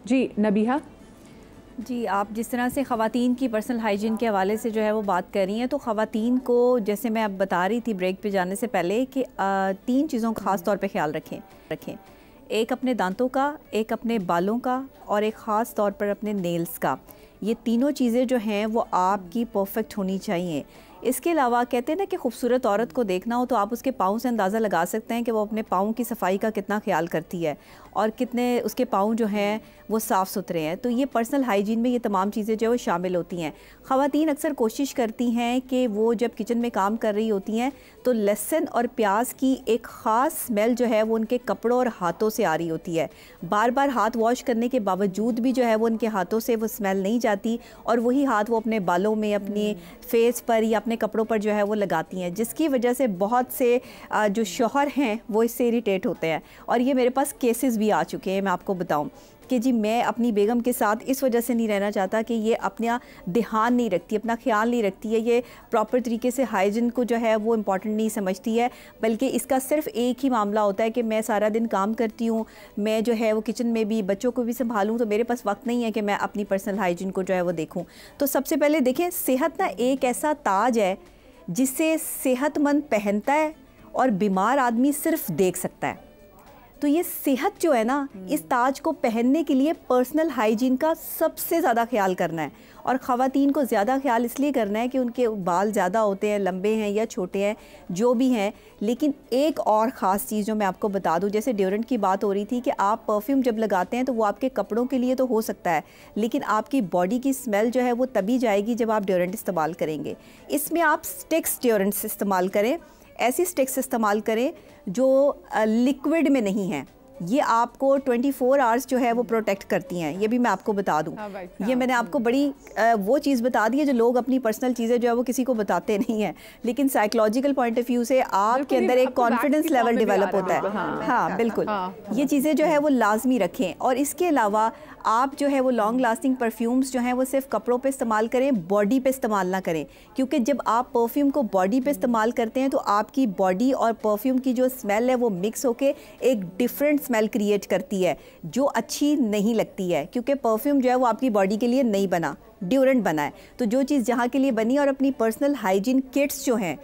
جی نبیہہ جی، آپ جس طرح سے خواتین کی پرسنل ہائیجین کے حوالے سے جو ہے وہ بات کر رہی ہیں، تو خواتین کو جیسے میں اب بتا رہی تھی بریک پہ جانے سے پہلے کہ 3 چیزوں کا خاص طور پہ خیال رکھیں، ایک اپنے دانتوں کا، ایک اپنے بالوں کا اور ایک خاص طور پر اپنے نیلز کا. یہ تینوں چیزیں جو ہیں وہ آپ کی پرفیکٹ ہونی چاہیے. اس کے علاوہ کہتے ہیں نا کہ خوبصورت عورت کو دیکھنا ہو تو آپ اس کے پاؤں سے اندازہ لگا سکتے ہیں کہ وہ اپنے پاؤں کی صفائی کا کتنا خیال کرتی ہے اور کتنے اس کے پاؤں جو ہیں وہ صاف ستھرے ہیں. تو یہ پرسنل ہائیجین میں یہ تمام چیزیں جو ہے وہ شامل ہوتی ہیں. خواتین اکثر کوشش کرتی ہیں کہ وہ جب کچن میں کام کر رہی ہوتی ہیں تو لہسن اور پیاز کی ایک خاص اسمیل جو ہے وہ ان کے کپڑوں اور ہاتھوں سے آ رہی ہوتی ہے. بار بار ہاتھ واش کرنے کے باوجود بھی جو ہے وہ ان کے ہاتھوں سے وہ اسمیل نہیں جاتی اور وہی ہاتھ وہ اپنے بالوں میں، اپنے فیس پر یا اپنے کپڑوں پر جو ہے وہ لگاتی ہیں، جس کی وجہ سے بہت سے جو شوہر ہیں وہ اس سے اریٹیٹ ہوتے ہیں. اور یہ میرے پاس کیسز بھی آ چکے ہیں، میں آپ کو بتاؤں کہ جی میں اپنی بیگم کے ساتھ اس وجہ سے نہیں رہنا چاہتا کہ یہ اپنا دھیان نہیں رکھتی، اپنا خیال نہیں رکھتی ہے، یہ پراپر طریقے سے ہائیجین کو جو ہے وہ امپورٹنٹ نہیں سمجھتی ہے، بلکہ اس کا صرف ایک ہی معاملہ ہوتا ہے کہ میں سارا دن کام کرتی ہوں، میں جو ہے وہ کچن میں بھی بچوں کو بھی سنبھالوں، تو میرے پاس وقت نہیں ہے کہ میں اپنی پرسنل ہائیجین کو جو ہے وہ دیکھوں. تو سب سے پہلے دیکھیں، صحت نا ایک ایسا تاج ہے جسے صحت مند پہنتا ہے اور بیمار آدمی صرف دیکھ سکتا ہے. تو یہ صحت جو ہے نا، اس تاج کو پہننے کے لیے پرسنل ہائیجین کا سب سے زیادہ خیال کرنا ہے. اور خواتین کو زیادہ خیال اس لیے کرنا ہے کہ ان کے بال زیادہ ہوتے ہیں، لمبے ہیں یا چھوٹے ہیں، جو بھی ہیں. لیکن ایک اور خاص چیز جو میں آپ کو بتا دوں، جیسے ڈیورنٹ کی بات ہو رہی تھی کہ آپ پرفیوم جب لگاتے ہیں تو وہ آپ کے کپڑوں کے لیے تو ہو سکتا ہے، لیکن آپ کی باڈی کی اسمیل جو ہے وہ تبھی جائے گی جب آپ ڈیورنٹ استعمال کریں گے. اس میں آپ سٹکس ڈیورنٹس استعمال کریں، ایسی سٹکس استعمال کریں جو لیکوڈ میں نہیں ہیں. یہ آپ کو 24 آورز جو ہے وہ پروٹیکٹ کرتی ہیں. یہ بھی میں آپ کو بتا دوں، یہ میں نے آپ کو بڑی وہ چیز بتا دی ہے جو لوگ اپنی پرسنل چیزیں جو ہے وہ کسی کو بتاتے نہیں ہیں، لیکن سائیکلوجیکل پوائنٹ آف ویو سے آپ کے اندر ایک کانفیڈنس لیول ڈیولپ ہوتا ہے. ہاں بالکل، یہ چیزیں جو ہے وہ لازمی رکھیں. اور اس کے علاوہ آپ جو ہے وہ لانگ لاسٹنگ پرفیومز جو ہیں وہ صرف کپڑوں پہ استعمال کریں، باڈی پہ استعمال نہ کریں، کیونکہ جب آپ پرفیوم کو باڈی پہ استعمال کرتے ہیں تو آپ کی باڈی اور پرفیوم کی جو اسمیل ہے وہ مکس ہو کے ایک ڈیفرنٹ اسمیل کریٹ کرتی ہے جو اچھی نہیں لگتی ہے، کیونکہ پرفیوم جو ہے وہ آپ کی باڈی کے لیے نہیں بنا، ڈیورنٹ بنا ہے. تو جو چیز جہاں کے لیے بنی، اور اپنی پرسنل ہائیجین کٹس جو ہیں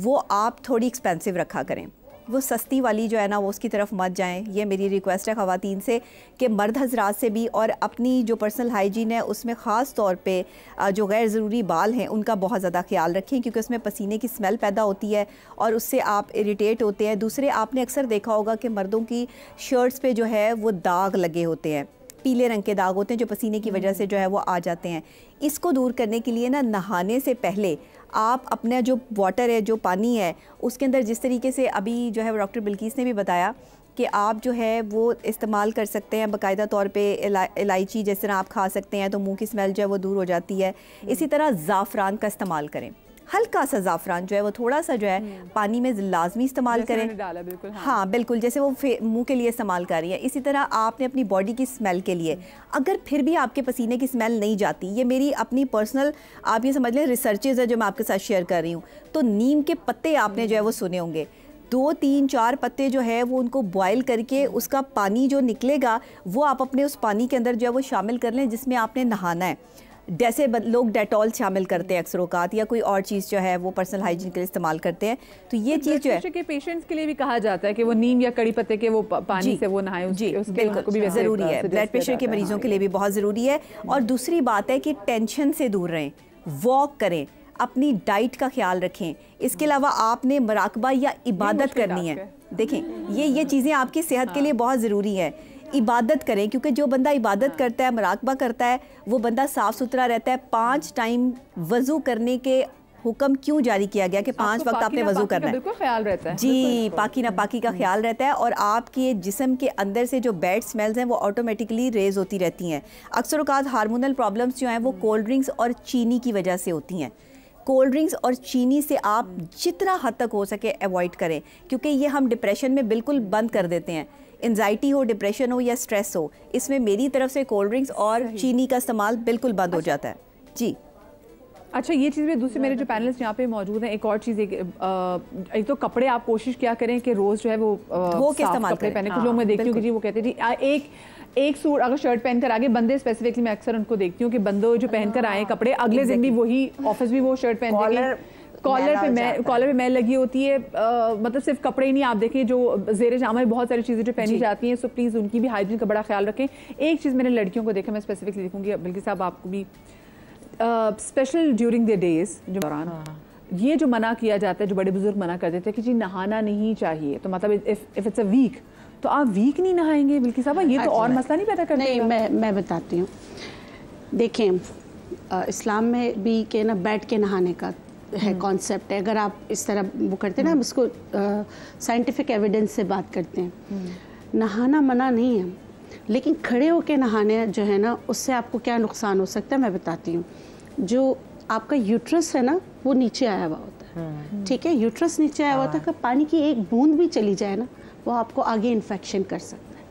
وہ آپ تھوڑی ایکسپینسو رکھا کریں، وہ سستی والی جو ہے نا وہ اس کی طرف مت جائیں. یہ میری ریکویسٹ ہے خواتین سے کہ مرد حضرات سے بھی، اور اپنی جو پرسنل ہائیجین ہے اس میں خاص طور پہ جو غیر ضروری بال ہیں ان کا بہت زیادہ خیال رکھیں، کیونکہ اس میں پسینے کی اسمیل پیدا ہوتی ہے اور اس سے آپ اریٹیٹ ہوتے ہیں. دوسرے، آپ نے اکثر دیکھا ہوگا کہ مردوں کی شرٹس پہ جو ہے وہ داغ لگے ہوتے ہیں، پیلے رنگ کے داغ ہوتے ہیں جو پسینے کی وجہ سے جو ہے وہ آ جاتے ہیں. اس کو دور کرنے کے لیے نا، نہانے سے پہلے آپ اپنا جو واٹر ہے، جو پانی ہے، اس کے اندر جس طریقے سے ابھی جو ہے ڈاکٹر بلقیس نے بھی بتایا کہ آپ جو ہے وہ استعمال کر سکتے ہیں باقاعدہ طور پہ الائچی جس طرح آپ کھا سکتے ہیں تو منہ کی اسمیل جو ہے وہ دور ہو جاتی ہے. اسی طرح زعفران کا استعمال کریں، ہلکا سا زعفران جو ہے وہ تھوڑا سا جو ہے پانی میں لازمی استعمال کریں. ہاں بالکل، جیسے وہ منہ کے لیے استعمال کر رہی ہیں. اسی طرح آپ نے اپنی باڈی کی اسمیل کے لیے، اگر پھر بھی آپ کے پسینے کی اسمیل نہیں جاتی، یہ میری اپنی پرسنل آپ یہ سمجھ لیں ریسرچز ہے جو میں آپ کے ساتھ شیئر کر رہی ہوں، تو نیم کے پتے آپ نے جو ہے وہ سنے ہوں گے، 2 3 4 پتے جو ہے وہ ان کو بوائل کر کے اس کا پانی جو نکلے گا وہ آپ اپنے اس پانی کے اندر جو ہے وہ شامل کر لیں جس میں آپ نے نہانا ہے. جیسے لوگ ڈیٹول شامل کرتے ہیں اکثر اوقات، یا کوئی اور چیز جو ہے وہ پرسنل ہائیجین کے لیے استعمال کرتے ہیں. تو یہ چیز جو ہے کے پیشنٹس کے لیے بھی کہا جاتا ہے کہ وہ نیم یا کڑی پتے کے وہ پانی سے وہ نہائیں. جی بالکل ضروری ہے، بلڈ پریشر کے مریضوں کے لیے بھی بہت ضروری ہے. اور دوسری بات ہے کہ ٹینشن سے دور رہیں، واک کریں، اپنی ڈائٹ کا خیال رکھیں. اس کے علاوہ آپ نے مراقبہ یا عبادت کرنی ہے. دیکھیں یہ چیزیں آپ کی صحت کے لیے بہت ضروری ہے. عبادت کریں، کیونکہ جو بندہ عبادت کرتا ہے، مراقبہ کرتا ہے، وہ بندہ صاف ستھرا رہتا ہے. 5 ٹائم وضو کرنے کے حکم کیوں جاری کیا گیا کہ 5 وقت آپ نے وضو کرنا ہے؟ بالکل خیال رہتا ہے. جی، پاکی ناپاکی کا خیال رہتا ہے، اور آپ کے جسم کے اندر سے جو بیڈ سمیلز ہیں وہ آٹومیٹکلی ریز ہوتی رہتی ہیں. اکثر اوقات ہارمونل پرابلمز جو ہیں وہ کولڈ ڈرنکس اور چینی کی وجہ سے ہوتی ہیں. کولڈ ڈرنکس اور چینی سے آپ جتنا حد تک ہو سکے ایوائڈ کریں، کیونکہ یہ ہم ڈپریشن میں بالکل بند کر دیتے ہیں. انزائٹی ہو، ڈپریشن ہو یا سٹریس ہو، اس میں میری طرف سے کولڈ ڈرنکس اور چینی کا استعمال بالکل بند ہو جاتا ہے. جی اچھا، یہ چیز میں دوسرے میرے جو پینلسٹ یہاں پہ موجود ہیں، ایک اور چیز، ایک تو کپڑے آپ کوشش کیا کریں کہ روز جو ہے وہ دھو کے استعمال کریں. پہنے. کچھ لوگ میں دیکھتی ہوں کہ جی وہ کہتے ہیں جی ایک سوٹ اگر شرٹ پہن کر آگے بندے اسپیسیفکلی میں اکثر ان کو دیکھتی ہوں کہ بندوں جو پہن کر آئے کپڑے اگلے دن بھی وہی آفس بھی وہ شرٹ پہن کے کالر پہ میل لگی ہوتی ہے. مطلب صرف کپڑے ہی نہیں, آپ دیکھیں جو زیر جامہ بہت ساری چیزیں جو پہنی جاتی ہیں, سو پلیز ان کی بھی ہائیجین کا بڑا خیال رکھیں. ایک چیز میں نے لڑکیوں کو دیکھا, میں اسپیسیفکلی دیکھوں گی بلکہ صاحب آپ کو بھی, اسپیشل ڈیورنگ دی ڈیز جو دوران یہ جو منع کیا جاتا ہے, جو بڑے بزرگ منع کر دیتے ہیں کہ جی نہانا نہیں چاہیے, تو مطلب اف اٹس اے ویک تو آپ ویک نہیں نہائیں گے بلکہ صاحب یہ تو اور مسئلہ نہیں پیدا کرتے؟ نہیں, میں بتاتی ہوں. دیکھیں اسلام میں بھی کہ نا بیٹھ کے نہانے کا ہے کانسیپٹ ہے. اگر آپ اس طرح وہ کرتے ہیں نا, ہم اس کو سائنٹیفک ایویڈنس سے بات کرتے ہیں, نہانا منع نہیں ہے, لیکن کھڑے ہو کے نہانے جو ہے نا اس سے آپ کو کیا نقصان ہو سکتا ہے میں بتاتی ہوں. جو آپ کا یوٹرس ہے نا وہ نیچے آیا ہوا ہوتا ہے, ٹھیک ہے, یوٹرس نیچے آیا ہوا ہوتا ہے. کہ پانی کی ایک بوند بھی چلی جائے نا وہ آپ کو آگے انفیکشن کر سکتا ہے,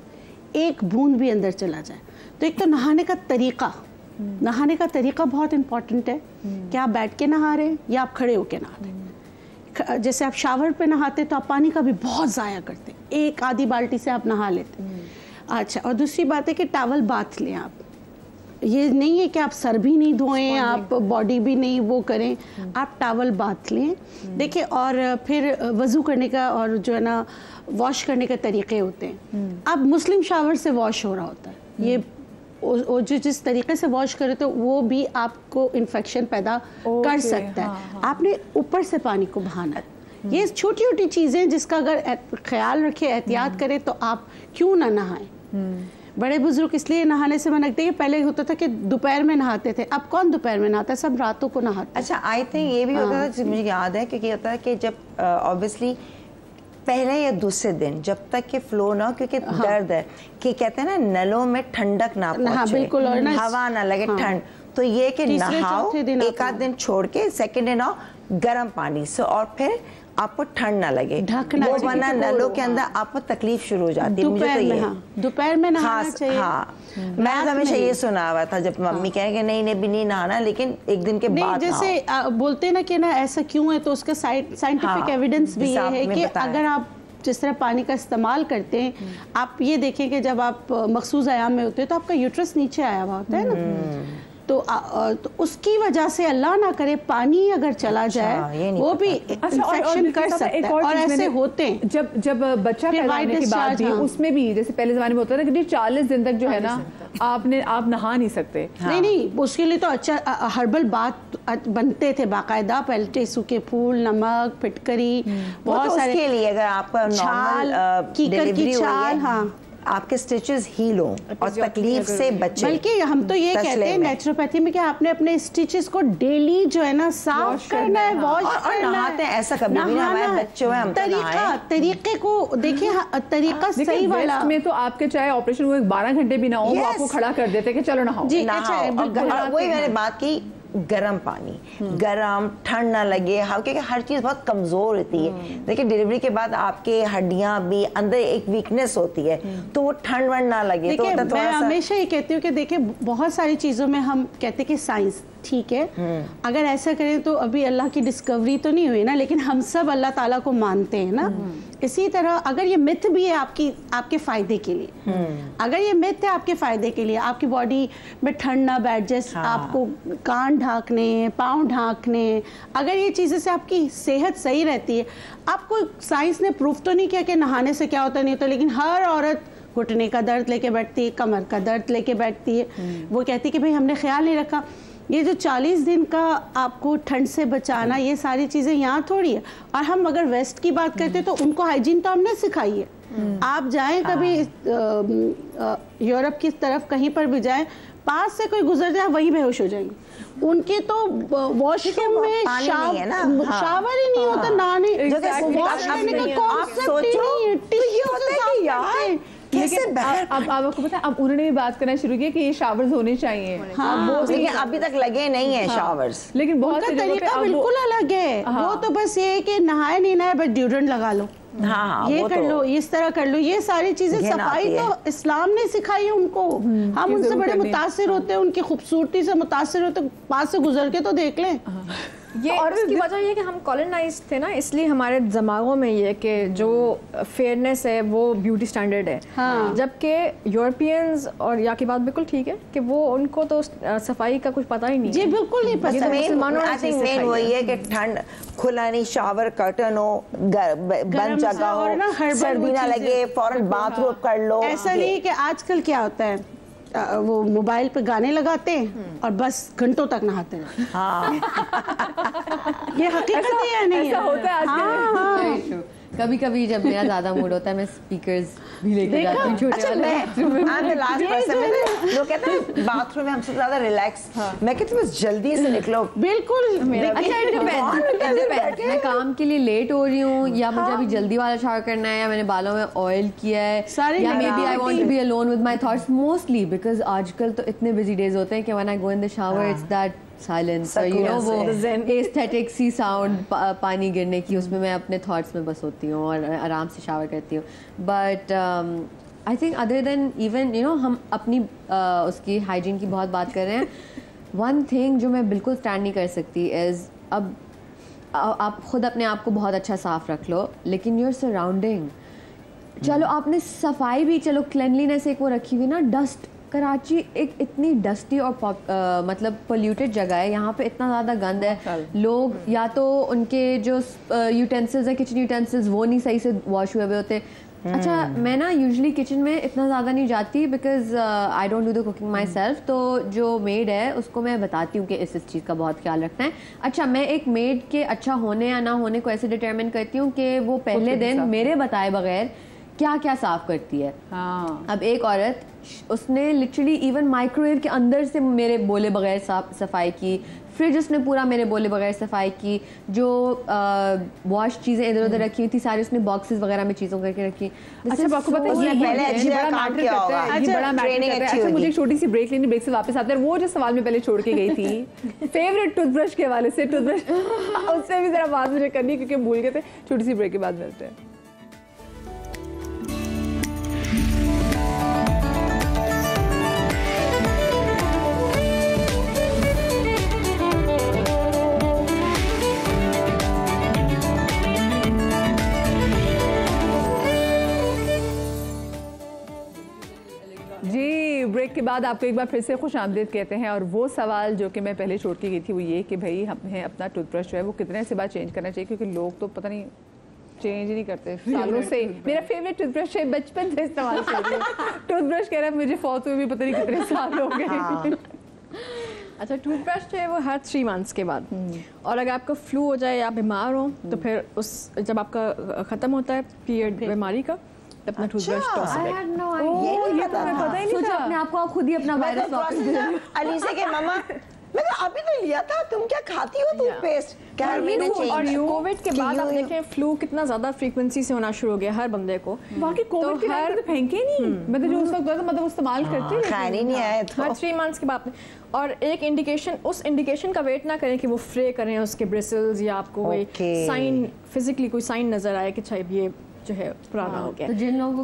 ایک بوند بھی اندر چلا جائے. تو ایک تو نہانے کا طریقہ بہت امپورٹنٹ ہے کہ آپ بیٹھ کے نہا رہے ہیں یا آپ کھڑے ہو کے نہا رہے ہیں. جیسے آپ شاور پہ نہاتے تو آپ پانی کا بھی بہت ضائع کرتے, ایک آدھی بالٹی سے آپ نہا لیتے. اچھا, اور دوسری بات ہے کہ ٹاول باتھ لیں آپ. یہ نہیں ہے کہ آپ سر بھی نہیں دھوئیں, آپ باڈی بھی نہیں وہ کریں, آپ ٹاول باتھ لیں. دیکھیں, اور پھر وضو کرنے کا اور جو ہے نا واش کرنے کے طریقے ہوتے ہیں. اب مسلم شاور سے واش ہو رہا ہوتا ہے, یہ جو جس طریقے سے واش کرے تو وہ بھی آپ کو انفیکشن پیدا کر سکتا ہے. آپ نے اوپر سے پانی کو بہانا ہے. یہ چھوٹی چھوٹی چیزیں جس کا اگر خیال رکھے, احتیاط کرے تو آپ کیوں نہ نہائیں. بڑے بزرگ اس لیے نہانے سے منع کرتے ہیں, پہلے ہوتا تھا کہ دوپہر میں نہاتے تھے, اب کون دوپہر میں نہاتا ہے, سب راتوں کو نہاتے. اچھا, آئی تھنک یہ بھی ہوتا تھا, مجھے یاد ہے کیونکہ ہوتا ہے کہ جب آبویسلی پہلے یا دوسرے دن جب تک کہ فلو نہ ہو, کیونکہ درد ہے کہ کہتے ہیں نا نلوں میں ٹھنڈک نہ پہنچے, ہوا نہ لگے ٹھنڈ, تو یہ کہ نہاؤ ایک آدھ دن چھوڑ کے, سیکنڈ ڈے نہاؤ گرم پانی سے, اور پھر آپ کو ٹھنڈ نہ لگے, وہ ورنہ نلوں کے اندر آپ کو تکلیف شروع ہو جاتی ہے. دوپہر میں نہانا چاہیے. ہاں, میں ہمیشہ یہ سنا ہوا تھا جب ممی کہیں کہ نہیں بھی نہیں نہانا, لیکن ایک دن کے بعد جیسے بولتے ہیں نا کہ نا ایسا کیوں ہے, تو اس کا سائنٹیفک ایویڈنس بھی یہ ہے کہ اگر آپ جس طرح پانی کا استعمال کرتے ہیں, آپ یہ دیکھیں کہ جب آپ مخصوص ایام میں ہوتے ہیں تو آپ کا یوٹرس نیچے آیا ہوا ہوتا ہے نا, تو اس کی وجہ سے اللہ نہ کرے پانی اگر چلا جائے وہ بھی انفیکشن کر سکتا ہے. اور ایسے ہوتے ہیں جب بچہ پیدا ہونے کی بات بھی, اس میں بھی جیسے پہلے زمانے میں ہوتا تھا کہ 40 دن تک جو ہے نا آپ نہا نہیں سکتے. نہیں, اس کے لیے تو اچھا ہربل بات بنتے تھے باقاعدہ, پہلے سوکھے پھول, نمک, پھٹکری, بہت سارے کے لیے. اگر آپ کا چھال, کیکر کی چھال, ہاں آپ کے سٹیچز ہیل ہوں اور تکلیف سے بچیں. بلکہ ہم تو یہ کہتے ہیں نیچروپیتھی میں کہ آپ نے اپنے سٹیچز کو ڈیلی جو ہے نا صاف کرنا ہے, واش کرنا ہے. نہاتے ہیں ایسا کبھی بھی نہ, ہمارے بچے ہوئے ہم طریقے کو دیکھیں, طریقہ صحیح والا. میں تو آپ کے چاہے آپریشن ہوئے 12 گھنٹے بھی نہ ہو, وہ آپ کو کھڑا کر دیتے کہ چلو نہاؤ. جی, وہی میں نے بات کی, گرم پانی, گرم, ٹھنڈ نہ لگے, کیونکہ ہر چیز بہت کمزور ہوتی ہے. دیکھیں ڈیلیوری کے بعد آپ کے ہڈیاں بھی اندر ایک ویکنس ہوتی ہے, تو وہ ٹھنڈ ونڈ نہ لگے. تو میں ہمیشہ یہ کہتی ہوں کہ دیکھیں بہت ساری چیزوں میں ہم کہتے ہیں کہ سائنس ٹھیک ہے, اگر ایسا کریں تو ابھی اللہ کی ڈسکوری تو نہیں ہوئی نا, لیکن ہم سب اللہ تعالیٰ کو مانتے ہیں نا. اسی طرح اگر یہ متھ بھی ہے آپ کے فائدے کے لیے, اگر یہ متھ ہے آپ کے فائدے کے لیے, آپ کی باڈی میں ٹھنڈ نہ بیٹھ جائے, آپ کو کان ڈھانکنے, پاؤں ڈھانکنے, اگر یہ چیزیں سے آپ کی صحت صحیح رہتی ہے. آپ کو سائنس نے پروف تو نہیں کیا کہ نہانے سے کیا ہوتا نہیں ہوتا, لیکن ہر عورت گھٹنے کا درد لے کے بیٹھتی ہے, کمر کا درد لے کے بیٹھتی ہے. وہ کہتی ہے کہ بھئی ہم نے خیال نہیں رکھا. یہ جو 40 دن کا آپ کو ٹھنڈ سے بچانا, یہ ساری چیزیں یہاں تھوڑی ہے. اور ہم اگر ویسٹ کی بات کرتے ہیں تو ان کو ہائیجین تو ہم نے سکھائی ہے. آپ جائیں کبھی یورپ کی طرف کہیں پر بھی جائیں, پاس سے کوئی گزر جائے وہیں بے ہوش ہو جائیں گے. ان کے تو واش روم میں شاور ہی نہیں ہوتا, نہانے واش کرنے کا کانسیپٹ ہی نہیں ہے. ٹشو سے صاف کرتے. اب آپ کو پتا ہے, اب انہوں نے بھی بات کرنا شروع کیا کہ یہ شاورز ہونے چاہیے. لیکن ابھی تک لگے نہیں ہیں شاورز, لیکن بہت کا طریقہ بالکل الگ ہے. وہ تو بس یہ ہے کہ نہائے نہیں نہائے بس ڈیوڈرنٹ لگا لو, یہ کر لو, اس طرح کر لو. یہ ساری چیزیں صفائی تو اسلام نے سکھائی ہے ان کو. ہم ان سے بڑے متاثر ہوتے ہیں, ان کی خوبصورتی سے متاثر ہوتے ہیں, پاس سے گزر کے تو دیکھ لیں. یہ اس کی وجہ یہ کہ ہم کالونائز تھے نا, اس لیے ہمارے دماغوں میں یہ کہ جو فیئرنیس ہے وہ بیوٹی اسٹینڈرڈ ہے, جبکہ یورپینز اور یا کی بات بالکل ٹھیک ہے کہ وہ ان کو تو صفائی کا کچھ پتہ ہی نہیں. جی بالکل نہیں پتہ. مین وہی ہے کہ ٹھنڈ کھلا نہیں, شاور کرٹن ہو, بند جگہ ہو, سردی نہ لگے, فوراً باتھ روم کر لو. ایسا نہیں کہ آج کل کیا ہوتا ہے, وہ موبائل پہ گانے لگاتے ہیں اور بس گھنٹوں تک نہاتے ہیں. ہاں یہ حقیقت ہے, نہیں ایسا ہوتا ہے آج کل. کبھی کبھی جب میرا زیادہ موڈ ہوتا ہے میں اسپیکرز بھی لے کے جاتی ہوں چھوٹے والے. لوگ کہتے ہیں باتھ روم میں ہم سے زیادہ ریلیکس, میں کہتی ہوں بس جلدی سے نکلو. بالکل. میں کام کے لیے لیٹ ہو رہی ہوں, یا مجھے ابھی جلدی والا شاور کرنا ہے, یا میں نے بالوں میں آئل کیا ہے, یا may be I want to be alone with my thoughts, mostly because آج کل تو اتنے بزی ڈیز ہوتے ہیں کہ when I go in the shower it's that silence, or you know وہ aesthetic سی ساؤنڈ پانی گرنے کی, اس میں میں اپنے تھاٹس میں بس ہوتی ہوں اور آرام سے شاور کرتی ہوں. But I think other then even you know ہم اپنی اس کی ہائیجین کی بہت بات کر رہے ہیں, ون تھنگ جو میں بالکل اسٹینڈ نہیں کر سکتی از, اب آپ خود اپنے آپ کو بہت اچھا صاف رکھ لو, لیکن یور سراؤنڈنگ, چلو آپ نے صفائی بھی, چلو کلینلینس ایک وہ رکھی ہوئی نا, ڈسٹ, کراچی ایک اتنی ڈسٹی اور مطلب پولیوٹیڈ جگہ ہے, یہاں پہ اتنا زیادہ گند ہے, لوگ یا تو ان کے جو یوٹینسلز ہیں کچن یوٹینسلز وہ نہیں صحیح سے واش ہوئے ہوتے. اچھا میں نا یوزلی کچن میں اتنا زیادہ نہیں جاتی because I don't do the cooking my self, تو جو میڈ ہے اس کو میں بتاتی ہوں کہ اس چیز کا بہت خیال رکھنا ہے. اچھا میں ایک میڈ کے اچھا ہونے یا نہ ہونے کو ایسے ڈٹرمن کرتی ہوں کہ وہ پہلے دن میرے بتائے بغیر کیا کیا صاف کرتی ہے. اب ایک عورت, اس نے لٹرلی ایون مائکرو ویو کے اندر سے میرے بولے بغیر صفائی کی, فریج اس نے پورا میرے بولے بغیر صفائی کی, جو واش چیزیں ادھر ادھر رکھی ہوئی تھی ساری اس نے باکسز وغیرہ میں چیزوں کر کے رکھی. اچھا آپ کو پتہ ہے یہ بڑا میٹر کرتا ہے, یہ بڑا میٹر کرتا ہے. اچھا مجھے ایک چھوٹی سی بریک لینی, بریک سے واپس آتے ہیں. وہ جو سوال میں پہلے چھوڑ کے گئی تھی فیوریٹ ٹوتھ برش کے حوالے سے, ٹوتھ برش اس سے بھی ذرا بات مجھے کرنی کیونکہ بھول گئے تھے. چھوٹی سی بریک کے بعد ملتے ہیں. جی بریک کے بعد آپ کو ایک بار پھر سے خوش آمدید کہتے ہیں. اور وہ سوال جو کہ میں پہلے چھوڑ کے گئی تھی وہ یہ کہ بھائی ہمیں اپنا ٹوتھ برش جو ہے وہ کتنے سے بعد چینج کرنا چاہیے, کیونکہ لوگ تو پتہ نہیں چینج ہی نہیں کرتے سالوں سے. میرا فیوریٹ ٹوتھ برش ہے, بچپن سے استعمال کر رہی ہوں. ٹوتھ برش کہہ رہا ہے مجھے فوت ہوئے بھی پتہ نہیں کتنے سال ہو گئے. اچھا ٹوتھ برش جو ہے وہ ہر 3 months کے بعد, اور اگر آپ کو فلو ہو جائے یا آپ بیمار ہوں تو پھر اس جب آپ کا ختم ہوتا ہے پیریڈ بیماری کا, اپنا ٹوتھ برش ٹاس بیک. سوچو اپنے آپ کو خود ہی اپنا وائرس واپس دے دو. علیزہ کے ماما میں نے ابھی تو لیا تھا, تم کیا کھاتی ہو ٹوتھ پیسٹ. اور کووڈ کے بعد آپ دیکھیں فلو کتنا زیادہ فریکوینسی سے ہونا شروع ہو گیا ہر بندے کو. باقی کووڈ کے بعد تو پھینکے نہیں, مطلب جو اس وقت مطلب استعمال کرتے ہیں خیر ہی نہیں آیا ہر 3 months کے بعد. اور ایک انڈیکیشن, اس انڈیکیشن کا ویٹ نہ کریں کہ وہ فرے کریں اس کے برسلز, یا آپ کو کوئی سائن فزیکلی کوئی سائن نظر آئے کہ اچھا یہ جو ہے پرانا ہو گیا. جن لوگوں کو